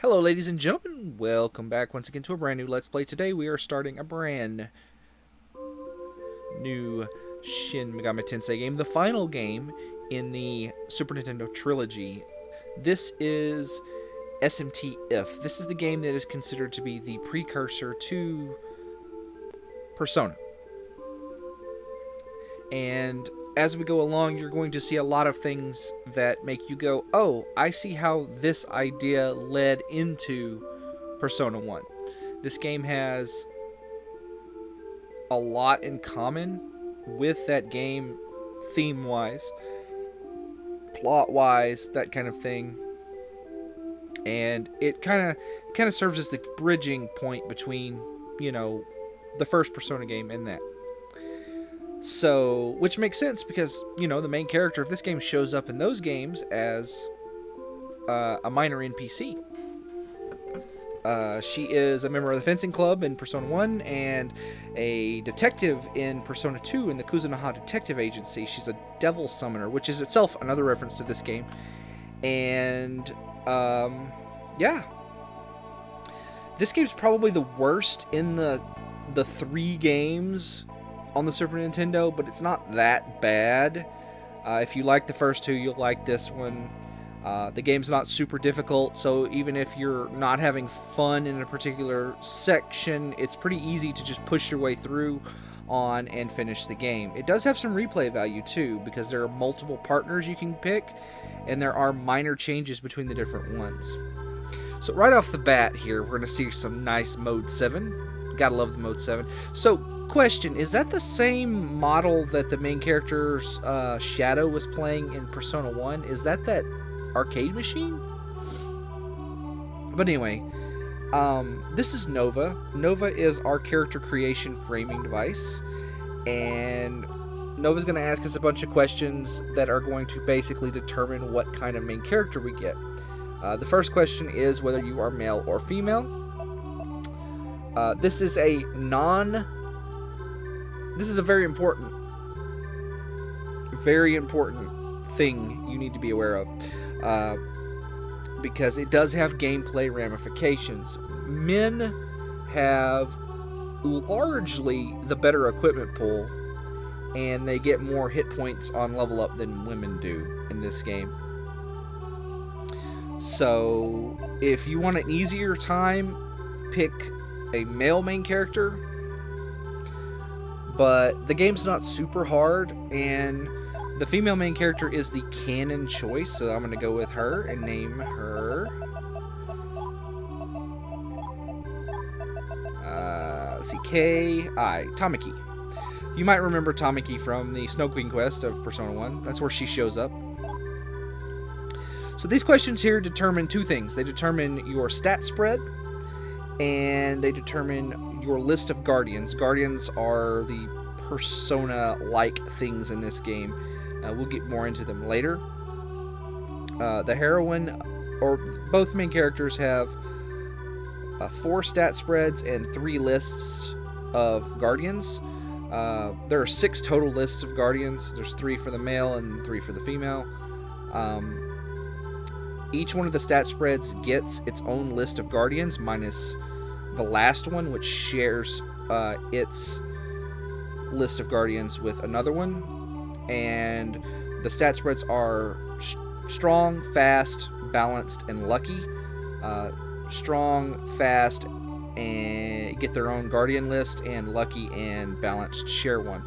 Hello ladies and gentlemen, welcome back once again to a brand new Let's Play. Today we are starting a brand new Shin Megami Tensei game, the final game in the Super Nintendo trilogy. This is SMT If. This is the game that is considered to be the precursor to Persona. And as we go along, you're going to see a lot of things that make you go, oh, I see how this idea led into Persona 1. This game has a lot in common with that game, theme-wise, plot-wise, that kind of thing. And it kind of serves as the bridging point between, the first Persona game and that. So, which makes sense because, the main character of this game shows up in those games as a minor NPC. She is a member of the fencing club in Persona 1 and a detective in Persona 2 in the Kuzunoha Detective Agency. She's a devil summoner, which is itself another reference to this game. And, yeah. This game's probably the worst in the three games on the Super Nintendo, but it's not that bad. If you like the first two, you'll like this one. The game's not super difficult, so even if you're not having fun in a particular section, it's pretty easy to just push your way through on and finish the game. It does have some replay value too, because there are multiple partners you can pick, and there are minor changes between the different ones. So right off the bat here, we're going to see some nice Mode 7. Gotta love the Mode 7. So, question, is that the same model that the main character's Shadow was playing in Persona 1? Is that arcade machine? But anyway, this is Nova. Nova is our character creation framing device, and Nova's going to ask us a bunch of questions that are going to basically determine what kind of main character we get. The first question is whether you are male or female. This is a very important thing you need to be aware of, because it does have gameplay ramifications. Men have largely the better equipment pool, and they get more hit points on level up than women do in this game. So if you want an easier time, pick a male main character. But the game's not super hard, and the female main character is the canon choice, so I'm going to go with her and name her K.I. Tamaki. You might remember Tamaki from the Snow Queen quest of Persona 1. That's where she shows up. So these questions here determine two things. They determine your stat spread, and they determine your list of guardians. Guardians are the Persona-like things in this game. We'll get more into them later. The heroine, or both main characters, have 4 stat spreads and 3 lists of guardians. There are 6 total lists of guardians. There's 3 for the male and 3 for the female. Each one of the stat spreads gets its own list of guardians, minus the last one, which shares its list of guardians with another one. And the stat spreads are strong, fast, balanced, and lucky. Strong, fast, and get their own guardian list, and lucky and balanced share one.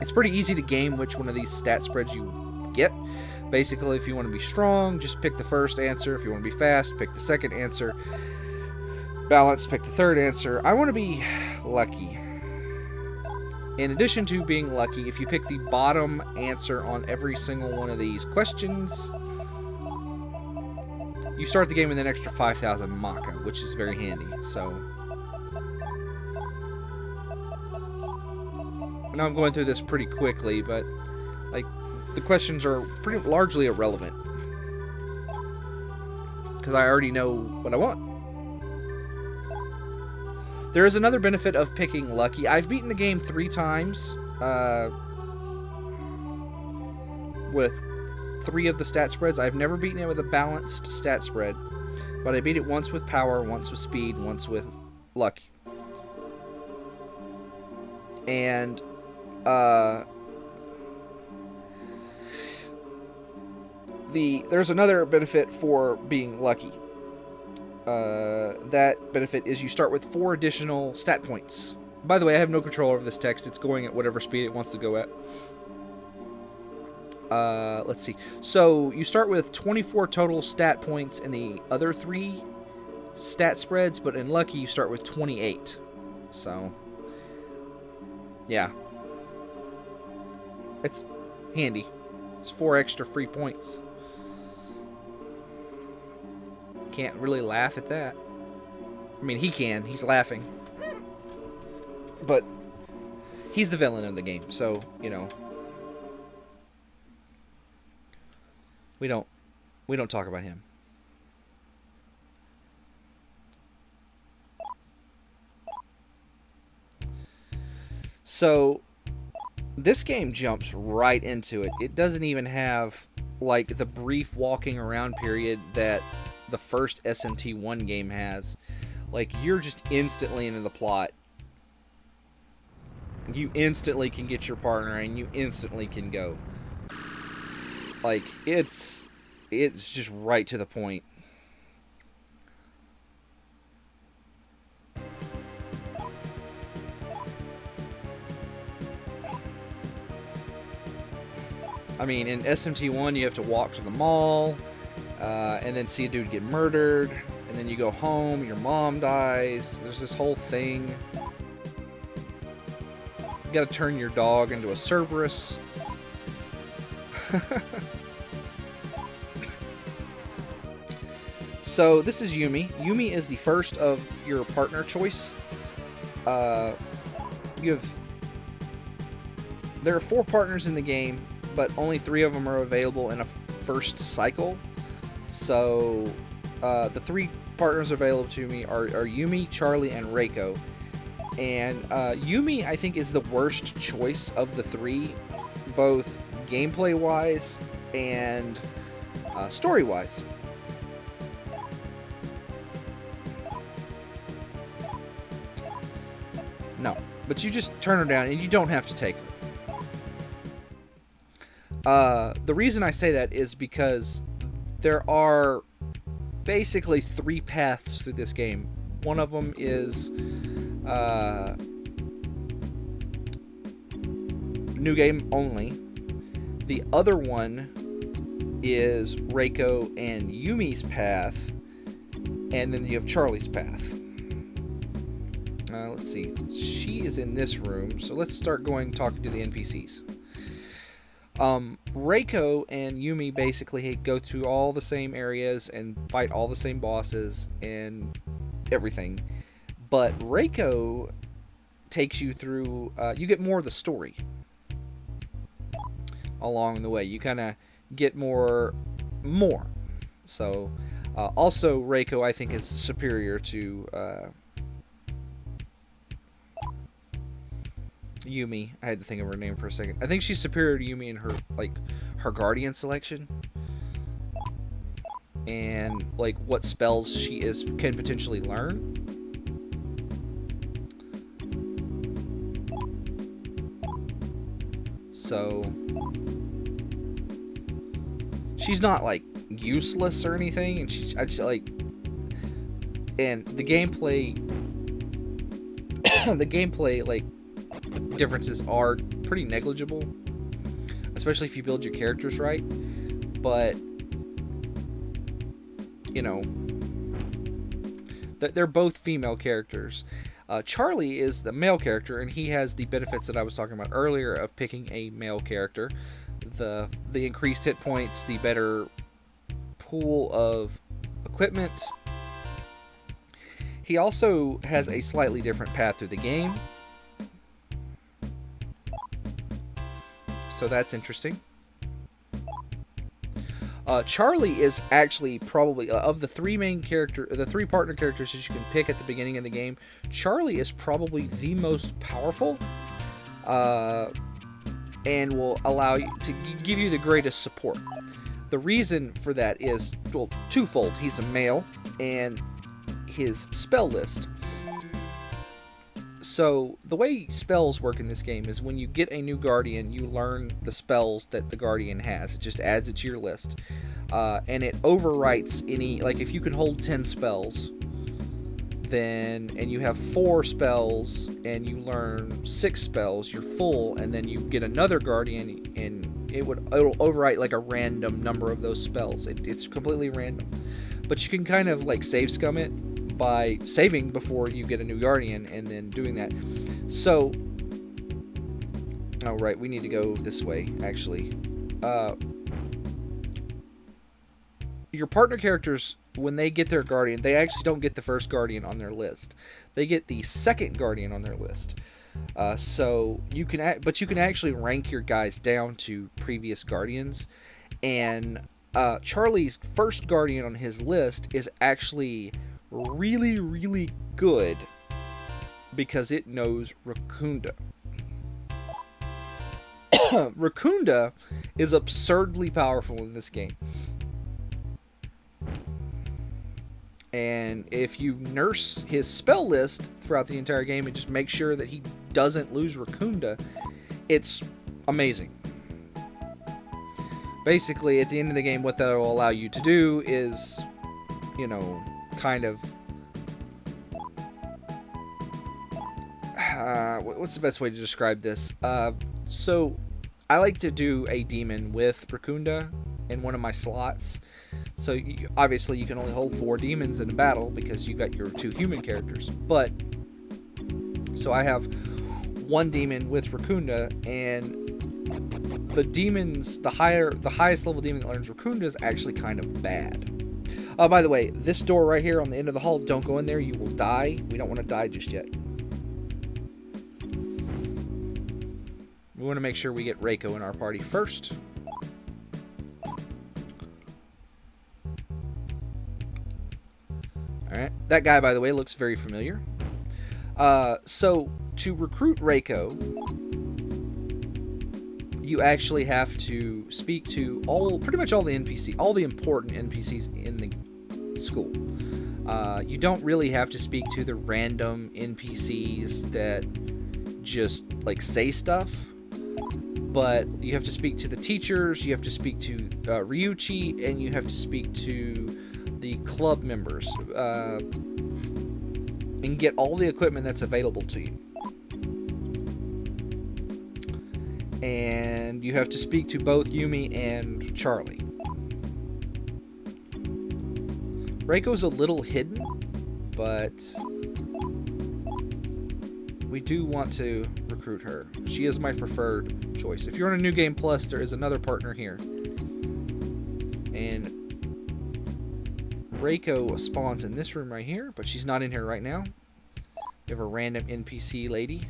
It's pretty easy to game which one of these stat spreads you get. Basically, if you want to be strong, just pick the first answer. If you want to be fast, pick the second answer. Balanced, pick the third answer. I want to be lucky. In addition to being lucky, if you pick the bottom answer on every single one of these questions, you start the game with an extra 5,000 Maka, which is very handy. So, I know I'm going through this pretty quickly, but the questions are pretty largely irrelevant, because I already know what I want. There is another benefit of picking lucky. I've beaten the game 3 times with 3 of the stat spreads. I've never beaten it with a balanced stat spread. But I beat it once with power, once with speed, once with luck. And there's another benefit for being lucky. That benefit is you start with 4 additional stat points. By the way, I have no control over this text. It's going at whatever speed it wants to go at. Let's see. So you start with 24 total stat points in the other 3 stat spreads, but in Lucky you start with 28. So, yeah. It's handy. It's 4 extra free points. Can't really laugh at that. I mean, he can. He's laughing. But he's the villain of the game, so, you know. We don't talk about him. So this game jumps right into it. It doesn't even have like the brief walking around period that the first SMT1 game has. Like, you're just instantly into the plot. You instantly can get your partner and you instantly can go. Like, it's just right to the point. I mean, in SMT1, you have to walk to the mall, and then see a dude get murdered, and then you go home, your mom dies, there's this whole thing. You gotta turn your dog into a Cerberus. So this is Yumi. Yumi is the first of your partner choice. There are 4 partners in the game, but only 3 of them are available in a first cycle. So the 3 partners available to me are Yumi, Charlie, and Reiko. And Yumi, I think, is the worst choice of the 3, both gameplay-wise and story-wise. No, but you just turn her down, and you don't have to take her. The reason I say that is because there are basically 3 paths through this game. One of them is new game only. The other one is Reiko and Yumi's path, and then you have Charlie's path. Let's see. She is in this room, so let's start talking to the NPCs. Reiko and Yumi basically go through all the same areas and fight all the same bosses and everything. But Reiko takes you through, you get more of the story along the way. You kind of get more. So, also Reiko, I think, is superior to Yumi. I had to think of her name for a second. I think she's superior to Yumi in her guardian selection and like what spells she can potentially learn. So she's not like useless or anything, and I just like, and the gameplay like differences are pretty negligible, especially if you build your characters right. But you know, they're both female characters. Charlie is the male character, and he has the benefits that I was talking about earlier of picking a male character. The increased hit points, the better pool of equipment. He also has a slightly different path through the game, so that's interesting. Charlie is actually probably, of the 3 partner characters that you can pick at the beginning of the game, Charlie is probably the most powerful, and will allow you to give you the greatest support. The reason for that is, well, twofold. He's a male, and his spell list. So the way spells work in this game is when you get a new guardian, you learn the spells that the guardian has. It just adds it to your list, and it overwrites any, like if you can hold 10 spells, then and you have 4 spells and you learn 6 spells, you're full, and then you get another guardian and it'll overwrite like a random number of those spells. It's completely random, but you can kind of like save scum it by saving before you get a new guardian and then doing that. So, oh right, we need to go this way actually. Your partner characters, when they get their guardian, they actually don't get the first guardian on their list. They get the second guardian on their list. So you can, but you can actually rank your guys down to previous guardians. And Charlie's first guardian on his list is actually really, really good because it knows Racunda. Racunda is absurdly powerful in this game. And if you nurse his spell list throughout the entire game and just make sure that he doesn't lose Racunda, it's amazing. Basically, at the end of the game, what that will allow you to do is, you know, kind of... what's the best way to describe this? So, I like to do a demon with Racunda in one of my slots. So obviously you can only hold 4 demons in a battle because you got your 2 human characters. But so I have 1 demon with Racunda, and the demons, the highest level demon that learns Racunda is actually kind of bad. By the way, this door right here on the end of the hall, don't go in there, you will die. We don't want to die just yet. We want to make sure we get Reiko in our party first. Alright, that guy, by the way, looks very familiar. So, to recruit Reiko, you actually have to speak to pretty much all the NPCs, all the important NPCs in the school. You don't really have to speak to the random NPCs that just, like, say stuff. But you have to speak to the teachers, you have to speak to Ryuichi, and you have to speak to the club members and get all the equipment that's available to you. And you have to speak to both Yumi and Charlie. Reiko's a little hidden, but we do want to recruit her. She is my preferred choice. If you're on a New Game Plus, there is another partner here. And Reiko spawns in this room right here, but she's not in here right now. We have a random NPC lady.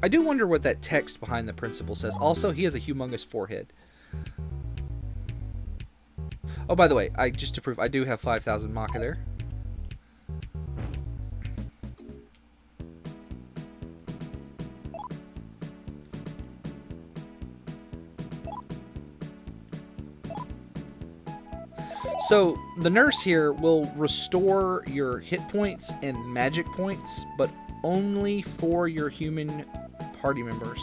I do wonder what that text behind the principal says. Also, he has a humongous forehead. Oh, by the way, just to prove, I do have 5,000 Maka there. So, the nurse here will restore your hit points and magic points, but only for your human party members.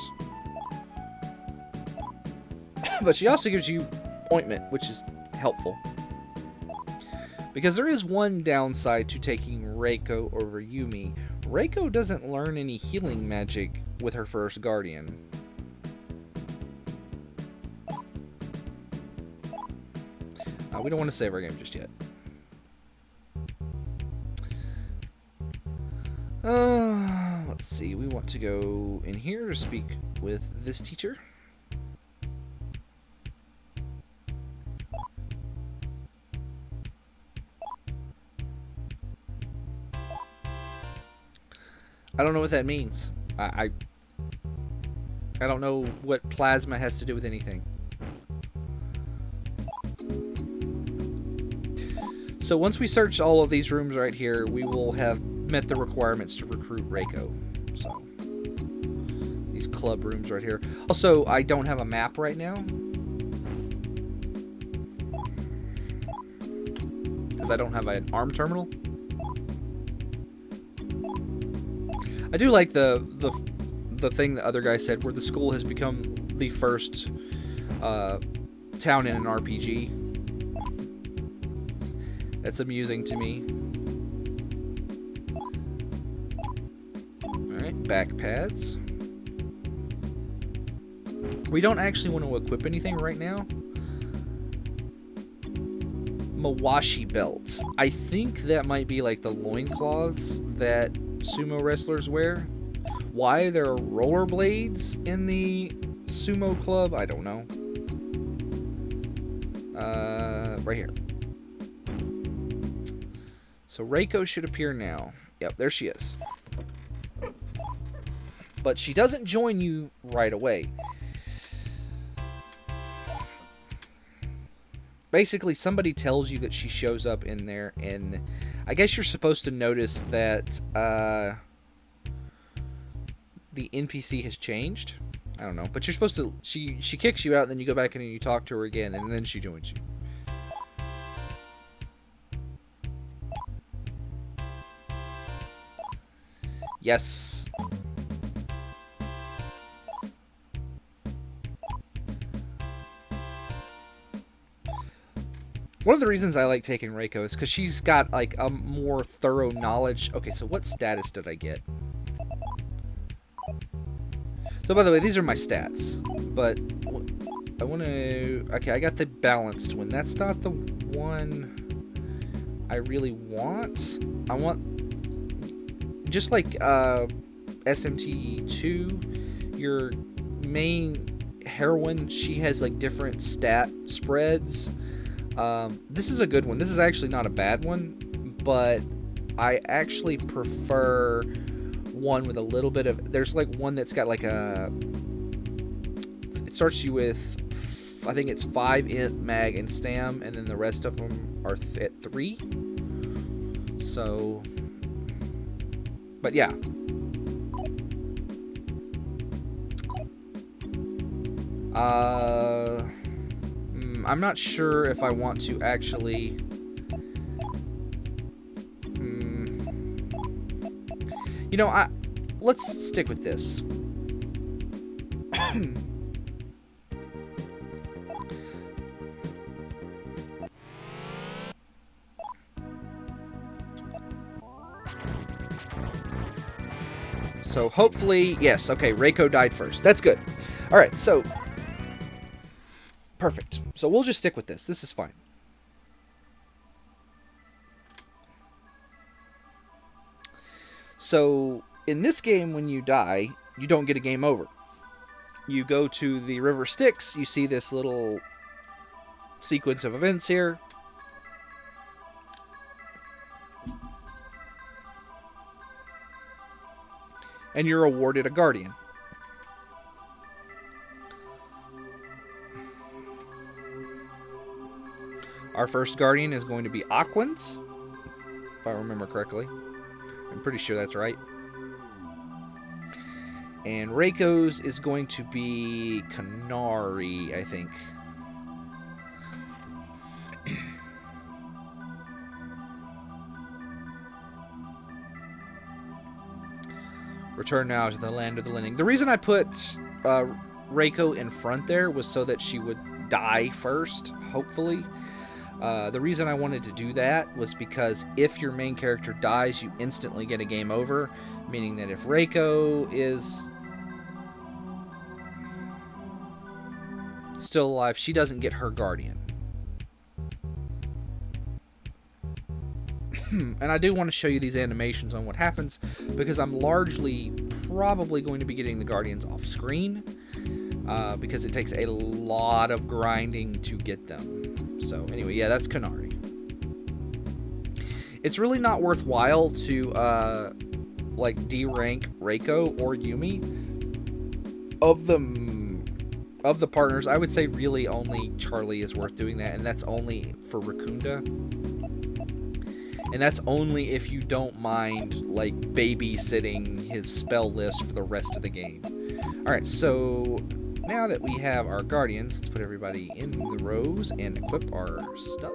But she also gives you ointment, which is helpful. Because there is one downside to taking Reiko over Yumi. Reiko doesn't learn any healing magic with her first guardian. We don't want to save our game just yet. Let's see. We want to go in here to speak with this teacher. I don't know what that means. I don't know what plasma has to do with anything. So once we search all of these rooms right here, we will have met the requirements to recruit Reiko. So club rooms right here. Also, I don't have a map right now, because I don't have an ARM terminal. I do like the thing the other guy said, where the school has become the first town in an RPG. That's amusing to me. Alright, back pads. We don't actually want to equip anything right now. Mawashi belt. I think that might be like the loincloths that sumo wrestlers wear. Why there are rollerblades in the sumo club, I don't know. Right here. So Reiko should appear now. Yep, there she is. But she doesn't join you right away. Basically, somebody tells you that she shows up in there, and I guess you're supposed to notice that the NPC has changed. I don't know, but you're supposed to. She kicks you out, and then you go back in and you talk to her again, and then she joins you. Yes. One of the reasons I like taking Reiko is because she's got like a more thorough knowledge. Okay, so what status did I get? So by the way, these are my stats, but I want to... Okay, I got the balanced one. That's not the one I really want. I want... Just like SMT 2, your main heroine, she has like different stat spreads. This is a good one. This is actually not a bad one, but I actually prefer one with a little bit of... There's like one that's got like a... It starts you with, I think it's 5 int, mag, and stam, and then the rest of them are at 3. So... But yeah. I'm not sure if I want to actually... You know, let's stick with this. So hopefully, yes, okay, Reiko died first. That's good. All right, so perfect. So we'll just stick with this. This is fine. So in this game, when you die, you don't get a game over. You go to the River Styx. You see this little sequence of events here. And you're awarded a guardian. Our first guardian is going to be Aquan's, if I remember correctly. I'm pretty sure that's right. And Reiko's is going to be Kanari, I think. Return now to the land of the living. The reason I put Reiko in front there was so that she would die first, hopefully. The reason I wanted to do that was because if your main character dies, you instantly get a game over, meaning that if Reiko is still alive, she doesn't get her guardian. And I do want to show you these animations on what happens, because I'm largely probably going to be getting the guardians off screen, because it takes a lot of grinding to get them. So anyway, yeah, that's Kanari. It's really not worthwhile to like D-rank Reiko or Yumi. Of the partners, I would say really only Charlie is worth doing that, and that's only for Rakunda. And that's only if you don't mind, like, babysitting his spell list for the rest of the game. Alright, so now that we have our guardians, let's put everybody in the rows and equip our stuff.